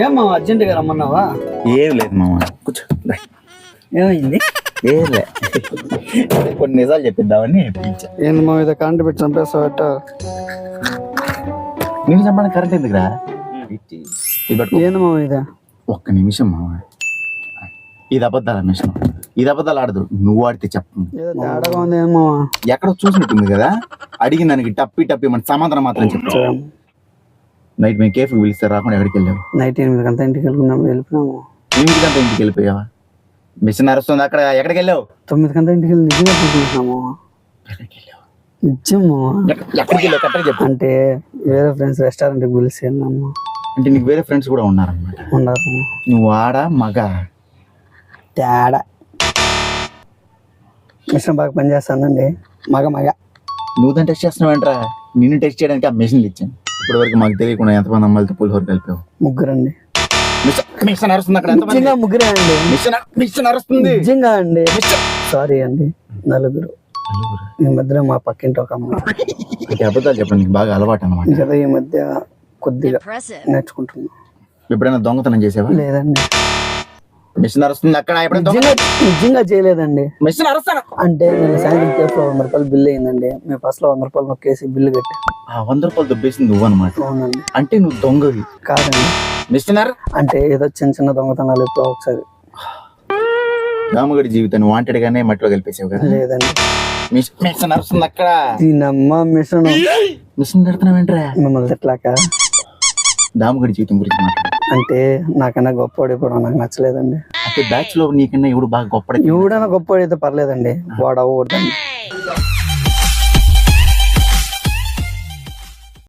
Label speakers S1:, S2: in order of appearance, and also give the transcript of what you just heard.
S1: ఏం మామ అర్జెంటుగా రమ్మన్నావా?
S2: ఏం లేదు మామ, కూర్చో.
S1: ఏమైంది?
S2: ఏం లే, కొన్ని నిజాలు చెప్పిద్దామని పిలిచా.
S1: ఏంది మామ ఇదో కరెంట్ పెట్టి చంపేస్తావట?
S2: నేను చెప్పడానికి కరెంట్ ఎందుకురా? ఇది పట్టుకో.
S1: ఏంది మామ ఇదా?
S2: ఒక్క నిమిషం మామ, ఇది అబద్ధాల మిషన్, ఇది అబద్ధాలు ఆడదు, నువ్వు ఆడితే చెప్పు.
S1: ఏదో తేడాగా ఉంది ఏం మామ.
S2: ఎక్కడో చూసినట్టుంది కదా, అడిగిన దానికి టప్పి మన సమాధానం మాత్రం చెప్పు. నైట్ మేము కేఫ్కి పిలిస్తే రాకుండా ఎక్కడికి వెళ్ళావు?
S1: నైట్ 8 ఇంటికి వెళ్ళిపోయినాము.
S2: 8 ఇంటికి వెళ్ళిపోయావా? మిషన్ నడుస్తుంది అక్కడ, ఎక్కడికి వెళ్ళావు?
S1: 9 ఇంటికి వెళ్ళి నిజంగా చూసుకుంటున్నాము. నిజం మామ.
S2: ఎక్కడికి వెళ్ళావు కరెక్ట్గా చెప్పు.
S1: అంటే వేరే ఫ్రెండ్స్ రెస్టారెంట్కి పిలిచి వెళ్ళాము.
S2: అంటే నీకు వేరే ఫ్రెండ్స్ కూడా ఉన్నారన్నమాట?
S1: ఉన్నారు.
S2: నువ్వు ఆడ మగ?
S1: తేడా. మిషన్ బాగా పనిచేస్తుందండి. మగ
S2: నువ్వు దాన్ని టెస్ట్ చేస్తున్నావేంట్రా? నిన్ను టెస్ట్ చేయడానికి ఆ మెషిన్లు ఇచ్చాను. ఇప్పటి వరకు మాకు తెలియకుండా ఎంతమంది అమ్మాయిలతో పులిహోర కలిపావు?
S1: ముగ్గురండి.
S2: మిషన్ నడుస్తుంది అక్కడ,
S1: నిజంగా ముగ్గురే అండి.
S2: మిషన్ నడుస్తుంది
S1: నిజంగా అండి. సారీ అండి, నలుగురు. ఈ మధ్యలో మా పక్కింటి ఒక అమ్మాయి.
S2: అబద్ధాలు చెప్పండి, నీకు బాగా అలవాటు అన్నమాట.
S1: కదా ఈ మధ్య కొద్దిగా నేర్చుకుంటున్నా.
S2: ఎప్పుడైనా దొంగతనం చేసావా?
S1: లేదండి.
S2: మిషన్ నడుస్తుంది అక్కడ,
S1: నిజంగా చేయలేదండి.
S2: మిషన్ నడుస్తాను
S1: అంటే నేను సాయంత్రం కేఫ్ లో 100 రూపాయలు బిల్లు అయిందండి. మీ ఫస్ట్ లో 100 రూపాయలు నొక్కేసి బిల్లు కట్టి
S2: ఆ 100 రూపాయలు దుబ్బేసింది నువ్వు అనమాట.
S1: అవునండి.
S2: అంటే నువ్వు దొంగవి
S1: కాదండి.
S2: మిషనర్
S1: అంటే ఏదో చిన్న దొంగతనాలు ఎప్పుడో ఒకసారి.
S2: రామగడి జీవితాన్ని వాంటెడ్ గానే మట్టిలో కలిపేసావు కదా?
S1: లేదండి.
S2: మిషన్ నడుస్తుంది అక్కడ.
S1: దీనమ్మ మిషన్.
S2: మిషన్ నడుతున్నావేంట్రా?
S1: మిమ్మల్ని తిట్లాక.
S2: దామగడి జీవితం గురించి మాట్లాడు.
S1: అంటే నాకన్నా గొప్పవాడు కూడా నాకు నచ్చలేదండి.
S2: అంటే బ్యాచ్ లో నీకన్నా ఎవడు బాగా గొప్ప?
S1: ఎవడైనా గొప్పవాడు అయితే పర్లేదండి, వాడు అవ్వకూడదండి.